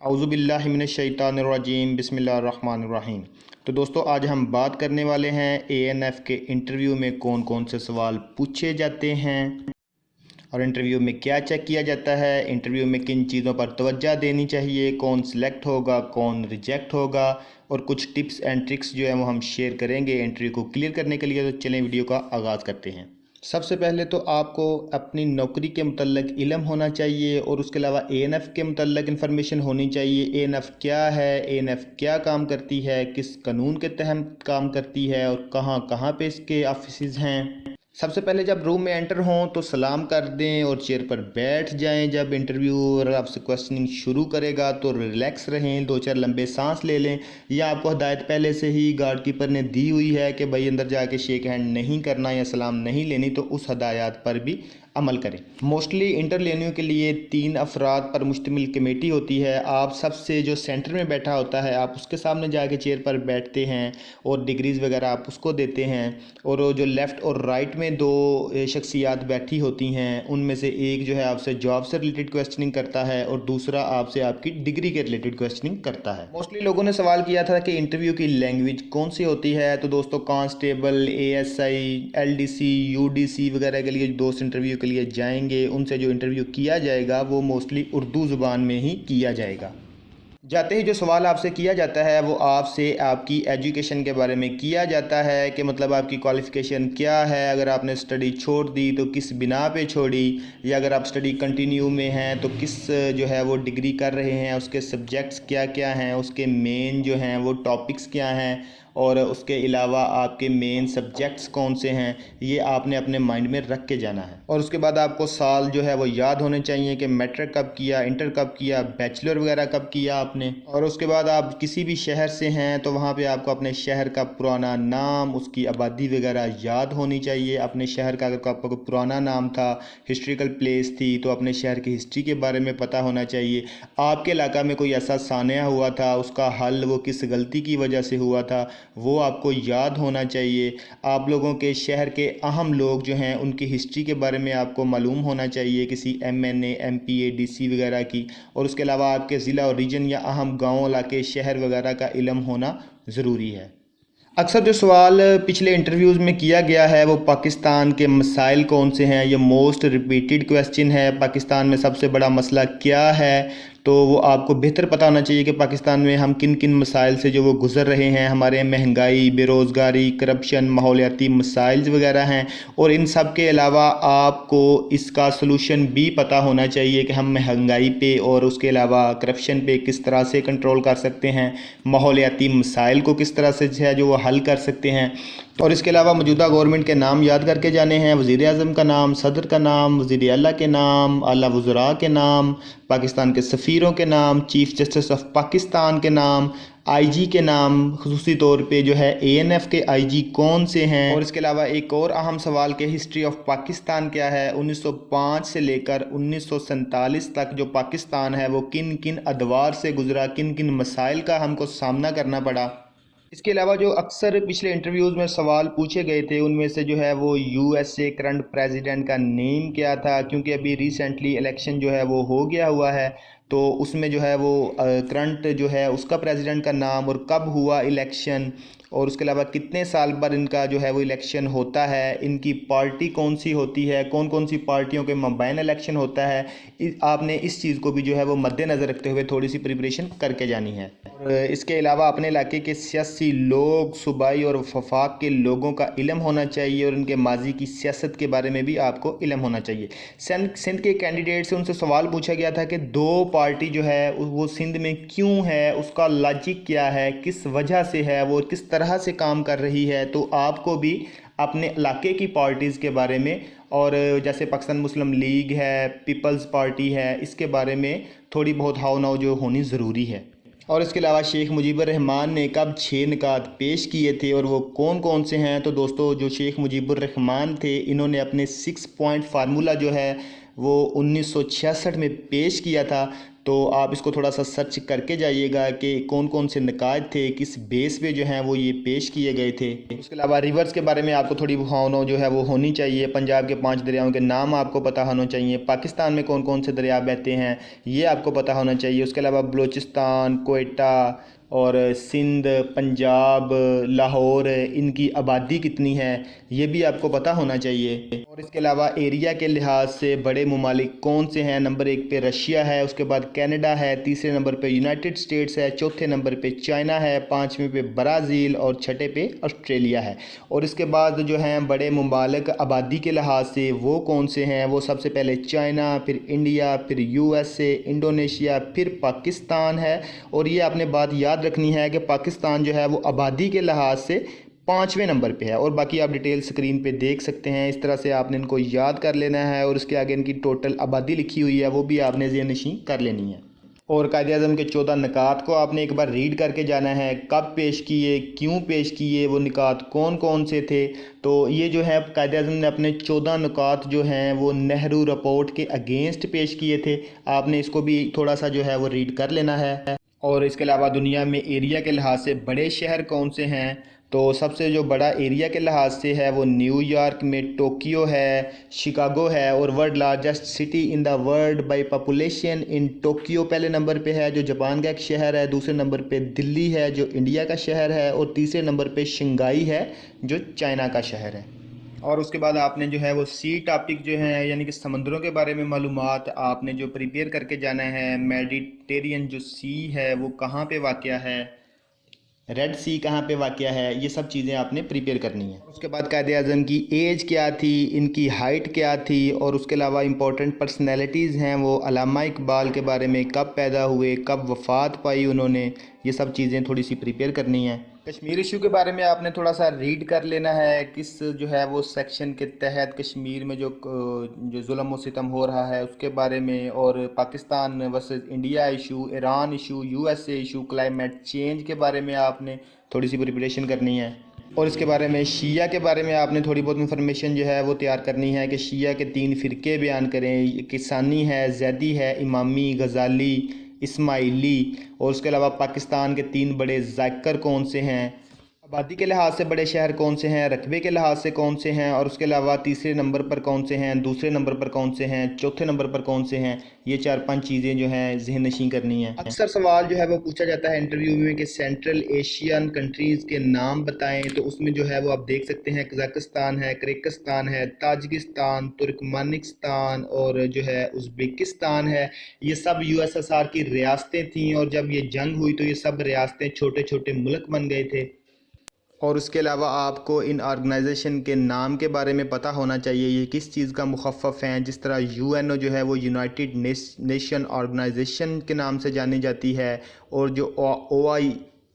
اعوذ باللہ من الشیطان الرجیم بسم اللہ الرحمن الرحیم۔ تو دوستو آج ہم بات کرنے والے ہیں ANF کے انٹرویو میں کون کون سے سوال پوچھے جاتے ہیں اور انٹرویو میں کیا چیک کیا جاتا ہے، انٹرویو میں کن چیزوں پر توجہ دینی چاہیے، کون سلیکٹ ہوگا کون ریجیکٹ ہوگا، اور کچھ ٹپس اینڈ ٹرکس جو ہیں وہ ہم شیئر کریں گے انٹرویو کو کلیئر کرنے کے لیے۔ تو چلیں ویڈیو کا آغاز کرتے ہیں۔ سب سے پہلے تو آپ کو اپنی نوکری کے متعلق علم ہونا چاہیے اور اس کے علاوہ ANF کے متعلق انفارمیشن ہونی چاہیے۔ ANF کیا ہے، ANF کیا کام کرتی ہے، کس قانون کے تحت کام کرتی ہے اور کہاں کہاں پہ اس کے آفیسز ہیں۔ سب سے پہلے جب روم میں انٹر ہوں تو سلام کر دیں اور چیئر پر بیٹھ جائیں۔ جب انٹرویور آپ سے کوسچننگ شروع کرے گا تو ریلیکس رہیں، دو چار لمبے سانس لے لیں، یا آپ کو ہدایت پہلے سے ہی گارڈ کیپر نے دی ہوئی ہے کہ بھائی اندر جا کے شیک ہینڈ نہیں کرنا یا سلام نہیں لینی، تو اس ہدایات پر بھی عمل کریں۔ موسٹلی انٹرویو کے لیے 3 افراد پر مشتمل کمیٹی ہوتی ہے۔ آپ سب سے جو سینٹر میں بیٹھا ہوتا ہے آپ اس کے سامنے جا کے چیئر پر بیٹھتے ہیں اور ڈگریز وغیرہ آپ اس کو دیتے ہیں، اور وہ جو لیفٹ اور رائٹ میں 2 شخصیات بیٹھی ہوتی ہیں ان میں سے ایک جو ہے آپ سے جاب سے ریلیٹڈ کوسچننگ کرتا ہے اور دوسرا آپ سے آپ کی ڈگری کے ریلیٹڈ کوسچننگ کرتا ہے۔ موسٹلی لوگوں نے سوال کیا تھا کہ انٹرویو کی لینگویج کون سی ہوتی ہے، تو دوستو کانسٹیبل، ASI، LDC، UDC وغیرہ کے لیے دوست انٹرویو کے لیے جائیں گے ان سے جو انٹرویو کیا جائے گا وہ موسٹلی اردو زبان میں ہی کیا جائے گا۔ جاتے ہی جو سوال آپ سے کیا جاتا ہے وہ آپ سے آپ کی ایجوکیشن کے بارے میں کیا جاتا ہے کہ مطلب آپ کی کوالیفیکیشن کیا ہے، اگر آپ نے سٹڈی چھوڑ دی تو کس بنا پہ چھوڑی، یا اگر آپ سٹڈی کنٹینیو میں ہیں تو کس جو ہے وہ ڈگری کر رہے ہیں، اس کے سبجیکٹس کیا کیا ہیں، اس کے مین جو ہیں وہ ٹاپکس کیا ہیں، اور اس کے علاوہ آپ کے مین سبجیکٹس کون سے ہیں، یہ آپ نے اپنے مائنڈ میں رکھ کے جانا ہے۔ اور اس کے بعد آپ کو سال جو ہے وہ یاد ہونے چاہیے کہ میٹرک کب کیا، انٹر کب کیا، بیچلر وغیرہ کب کیا آپ نے۔ اور اس کے بعد آپ کسی بھی شہر سے ہیں تو وہاں پہ آپ کو اپنے شہر کا پرانا نام، اس کی آبادی وغیرہ یاد ہونی چاہیے۔ اپنے شہر کا اگر آپ کو پرانا نام تھا، ہسٹوریکل پلیس تھی، تو اپنے شہر کی ہسٹری کے بارے میں پتہ ہونا چاہیے۔ آپ کے علاقہ میں کوئی ایسا سانحہ ہوا تھا، اس کا حل وہ کس غلطی کی وجہ سے ہوا تھا، وہ آپ کو یاد ہونا چاہیے۔ آپ لوگوں کے شہر کے اہم لوگ جو ہیں ان کی ہسٹری کے بارے میں آپ کو معلوم ہونا چاہیے، کسی MNA، MPA، DC وغیرہ کی۔ اور اس کے علاوہ آپ کے ضلع اور ریجن یا اہم گاؤں، علاقے، شہر وغیرہ کا علم ہونا ضروری ہے۔ اکثر جو سوال پچھلے انٹرویوز میں کیا گیا ہے وہ پاکستان کے مسائل کون سے ہیں، یہ موسٹ ریپیٹڈ کویسچن ہے۔ پاکستان میں سب سے بڑا مسئلہ کیا ہے، تو وہ آپ کو بہتر پتہ ہونا چاہیے کہ پاکستان میں ہم کن کن مسائل سے جو وہ گزر رہے ہیں۔ ہمارے مہنگائی، بے روزگاری، کرپشن، ماحولیاتی مسائل وغیرہ ہیں، اور ان سب کے علاوہ آپ کو اس کا سلوشن بھی پتہ ہونا چاہیے کہ ہم مہنگائی پہ اور اس کے علاوہ کرپشن پہ کس طرح سے کنٹرول کر سکتے ہیں، ماحولیاتی مسائل کو کس طرح سے جو وہ حل کر سکتے ہیں۔ اور اس کے علاوہ موجودہ گورنمنٹ کے نام یاد کر کے جانے ہیں، وزیر اعظم کا نام، صدر کا نام، وزیر اعلیٰ کے نام، اعلیٰ وزراء کے نام، پاکستان کے سفیروں کے نام، چیف جسٹس آف پاکستان کے نام، IG کے نام، خصوصی طور پہ جو ہے ANF کے IG کون سے ہیں۔ اور اس کے علاوہ ایک اور اہم سوال کہ ہسٹری آف پاکستان کیا ہے، 1905 سے لے کر 1947 تک جو پاکستان ہے وہ کن کن ادوار سے گزرا، کن کن مسائل کا ہم کو سامنا کرنا پڑا۔ اس کے علاوہ جو اکثر پچھلے انٹرویوز میں سوال پوچھے گئے تھے ان میں سے جو ہے وہ USA کرنٹ پریزیڈنٹ کا نیم کیا تھا، کیونکہ ابھی ریسنٹلی الیکشن جو ہے وہ ہو گیا ہوا ہے، تو اس میں جو ہے وہ کرنٹ جو ہے اس کا پریزیڈنٹ کا نام اور کب ہوا الیکشن، اور اس کے علاوہ کتنے سال بعد ان کا جو ہے وہ الیکشن ہوتا ہے، ان کی پارٹی کون سی ہوتی ہے، کون کون سی پارٹیوں کے مابین الیکشن ہوتا ہے۔ آپ نے اس چیز کو بھی جو ہے وہ مد نظر رکھتے ہوئے تھوڑی سی پریپریشن کر کے جانی ہے۔ اور اس کے علاوہ اپنے علاقے کے سیاسی لوگ، صوبائی اور وفاق کے لوگوں کا علم ہونا چاہیے، اور ان کے ماضی کی سیاست کے بارے میں بھی آپ کو علم ہونا چاہیے۔ سندھ کے کینڈیڈیٹ سے ان سے سوال پوچھا گیا تھا کہ 2 پارٹی جو ہے وہ سندھ میں کیوں ہے، اس کا لاجک کیا ہے، کس وجہ سے ہے، وہ کس طرح سے کام کر رہی ہے۔ تو آپ کو بھی اپنے علاقے کی پارٹیز کے بارے میں، اور جیسے پاکستان مسلم لیگ ہے، پیپلز پارٹی ہے، اس کے بارے میں تھوڑی بہت ہاؤ ناؤ جو ہونی ضروری ہے۔ اور اس کے علاوہ شیخ مجیب الرحمان نے کب 6 نکات پیش کیے تھے اور وہ کون کون سے ہیں، تو دوستو جو شیخ مجیب الرحمان تھے انہوں نے اپنے 6 پوائنٹ فارمولہ جو ہے وہ 1966 میں پیش کیا تھا، تو آپ اس کو تھوڑا سا سرچ کر کے جائیے گا کہ کون کون سے نکات تھے، کس بیس پہ جو ہیں وہ یہ پیش کیے گئے تھے۔ اس کے علاوہ ریورز کے بارے میں آپ کو تھوڑی جو ہے وہ ہونی چاہیے، پنجاب کے 5 دریاؤں کے نام آپ کو پتہ ہونا چاہیے، پاکستان میں کون کون سے دریا بہتے ہیں یہ آپ کو پتہ ہونا چاہیے۔ اس کے علاوہ بلوچستان، کوئٹہ اور سندھ، پنجاب، لاہور، ان کی آبادی کتنی ہے یہ بھی آپ کو پتہ ہونا چاہیے۔ اور اس کے علاوہ ایریا کے لحاظ سے بڑے ممالک کون سے ہیں، نمبر 1 پہ رشیا ہے، اس کے بعد کینیڈا ہے، تیسرے نمبر پہ یونائٹڈ اسٹیٹس ہے، چوتھے نمبر پہ چائنا ہے، پانچویں پہ برازیل اور چھٹے پہ آسٹریلیا ہے۔ اور اس کے بعد جو ہیں بڑے ممالک آبادی کے لحاظ سے وہ کون سے ہیں، وہ سب سے پہلے چائنا، پھر انڈیا، پھر USA، انڈونیشیا، پھر پاکستان ہے۔ اور یہ آپ نے بات یاد رکھنی ہے کہ پاکستان جو ہے وہ آبادی کے لحاظ سے 5ویں نمبر پہ ہے، اور باقی آپ ڈیٹیل سکرین پہ دیکھ سکتے ہیں۔ اس طرح سے آپ نے ان کو یاد کر لینا ہے، اور اس کے آگے ان کی ٹوٹل آبادی لکھی ہوئی ہے وہ بھی آپ نے ذہن نشین کر لینی ہے۔ اور قائد اعظم کے 14 نکات کو آپ نے ایک بار ریڈ کر کے جانا ہے، کب پیش کیے، کیوں پیش کیے، وہ نکات کون کون سے تھے۔ تو یہ جو ہے قائد اعظم نے اپنے 14 نکات جو ہیں وہ نہرو رپورٹ کے اگینسٹ پیش کیے تھے، آپ نے اس کو بھی تھوڑا سا جو ہے وہ ریڈ کر لینا ہے۔ اور اس کے علاوہ دنیا میں ایریا کے لحاظ سے بڑے شہر کون سے ہیں، تو سب سے جو بڑا ایریا کے لحاظ سے ہے وہ نیو یارک میں ٹوکیو ہے، شکاگو ہے، اور world largest city in the world by population in Tokyo پہلے نمبر پہ ہے جو جاپان کا ایک شہر ہے، دوسرے نمبر پہ دلی ہے جو انڈیا کا شہر ہے، اور تیسرے نمبر پہ شنگھائی ہے جو چائنا کا شہر ہے۔ اور اس کے بعد آپ نے جو ہے وہ سی ٹاپک جو ہیں یعنی کہ سمندروں کے بارے میں معلومات آپ نے جو پریپیئر کر کے جانا ہے، میڈیٹرینین جو سی ہے وہ کہاں پہ واقع ہے، ریڈ سی کہاں پہ واقع ہے، یہ سب چیزیں آپ نے پریپیئر کرنی ہیں۔ اس کے بعد قائد اعظم کی ایج کیا تھی، ان کی ہائٹ کیا تھی، اور اس کے علاوہ امپورٹنٹ پرسنالٹیز ہیں وہ علامہ اقبال کے بارے میں، کب پیدا ہوئے، کب وفات پائی انہوں نے، یہ سب چیزیں تھوڑی سی پریپیئر کرنی ہیں۔ کشمیر ایشو کے بارے میں آپ نے تھوڑا سا ریڈ کر لینا ہے، کس جو ہے وہ سیکشن کے تحت کشمیر میں جو ظلم و ستم ہو رہا ہے اس کے بارے میں، اور Pakistan versus India issue, Iran issue, USA issue, climate change کے بارے میں آپ نے تھوڑی سی پریپریشن کرنی ہے۔ اور اس کے بارے میں شیعہ کے بارے میں آپ نے تھوڑی بہت انفارمیشن جو ہے وہ تیار کرنی ہے کہ شیعہ کے 3 فرقے بیان کریں، کسانی ہے، زیدی ہے، امامی، غزالی، اسماعیلی، اور اس کے علاوہ پاکستان کے 3 بڑے ذاکر کون سے ہیں، آبادی کے لحاظ سے بڑے شہر کون سے ہیں، رقبے کے لحاظ سے کون سے ہیں، اور اس کے علاوہ تیسرے نمبر پر کون سے ہیں، دوسرے نمبر پر کون سے ہیں، چوتھے نمبر پر کون سے ہیں، یہ 4-5 چیزیں جو ہیں ذہن نشین کرنی ہیں۔ اکثر سوال جو ہے وہ پوچھا جاتا ہے انٹرویو میں کہ سینٹرل ایشین کنٹریز کے نام بتائیں، تو اس میں جو ہے وہ آپ دیکھ سکتے ہیں قزاقستان ہے، کرغزستان ہے، تاجکستان، ترکمانستان اور جو ہے ازبکستان ہے۔ یہ سب USSR کی ریاستیں تھیں، اور جب یہ جنگ ہوئی تو یہ سب ریاستیں چھوٹے چھوٹے ملک بن گئے تھے۔ اور اس کے علاوہ آپ کو ان آرگنائزیشن کے نام کے بارے میں پتہ ہونا چاہیے، یہ کس چیز کا مخفف ہیں، جس طرح UNO جو ہے وہ یونائٹڈ نیشن آرگنائزیشن کے نام سے جانی جاتی ہے، اور جو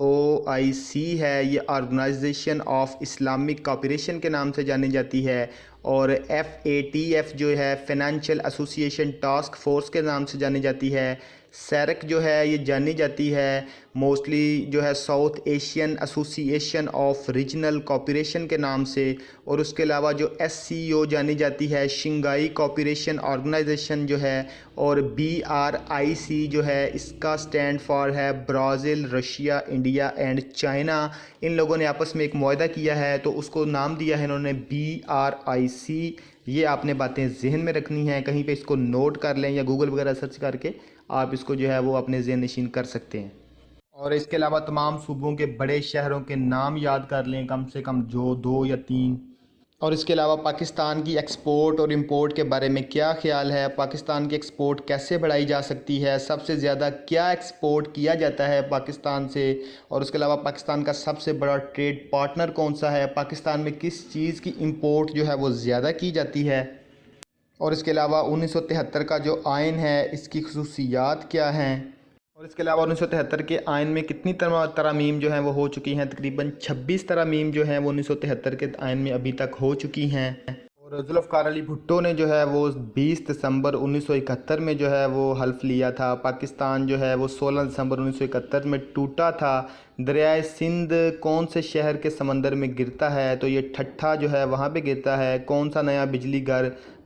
OIC ہے یہ آرگنائزیشن آف اسلامک کوآپریشن کے نام سے جانی جاتی ہے، اور FATF جو ہے فائنینشیل ایسوسی ایشن ٹاسک فورس کے نام سے جانی جاتی ہے۔ سیرک جو ہے یہ جانی جاتی ہے موسٹلی جو ہے ساؤتھ ایشین ایسوسی ایشن آف ریجنل کوآپریشن کے نام سے، اور اس کے علاوہ جو SCO جانی جاتی ہے شنگھائی کوآپریشن آرگنائزیشن جو ہے، اور BRIC جو ہے اس کا سٹینڈ فار ہے Brazil, Russia, India and China. ان لوگوں نے آپس میں ایک معاہدہ کیا ہے تو اس کو نام دیا ہے انہوں نے BRIC۔ یہ آپ نے باتیں ذہن میں رکھنی ہیں، کہیں پہ اس کو نوٹ کر لیں یا گوگل وغیرہ سرچ کر کے آپ اس کو جو ہے وہ اپنے ذہن نشین کر سکتے ہیں۔ اور اس کے علاوہ تمام صوبوں کے بڑے شہروں کے نام یاد کر لیں، کم سے کم جو 2 یا 3۔ اور اس کے علاوہ پاکستان کی ایکسپورٹ اور امپورٹ کے بارے میں کیا خیال ہے، پاکستان کی ایکسپورٹ کیسے بڑھائی جا سکتی ہے، سب سے زیادہ کیا ایکسپورٹ کیا جاتا ہے پاکستان سے، اور اس کے علاوہ پاکستان کا سب سے بڑا ٹریڈ پارٹنر کون سا ہے، پاکستان میں کس چیز کی امپورٹ جو ہے وہ زیادہ کی جاتی ہے، اور اس کے علاوہ 1973 کا جو آئین ہے اس کی خصوصیات کیا ہیں، اور اس کے علاوہ 1973 کے آئین میں کتنی ترامیم جو ہیں وہ ہو چکی ہیں، تقریباً 26 ترامیم جو ہیں وہ 1973 کے آئین میں ابھی تک ہو چکی ہیں۔ اور ذوالفقار علی بھٹو نے جو ہے وہ 20 دسمبر 1971 میں جو ہے وہ حلف لیا تھا، پاکستان جو ہے وہ 16 دسمبر 1971 میں ٹوٹا تھا۔ دریائے سندھ کون سے شہر کے سمندر میں گرتا ہے، تو یہ ٹھٹھا جو ہے وہاں پہ گرتا ہے۔ کون سا نیا بجلی گھر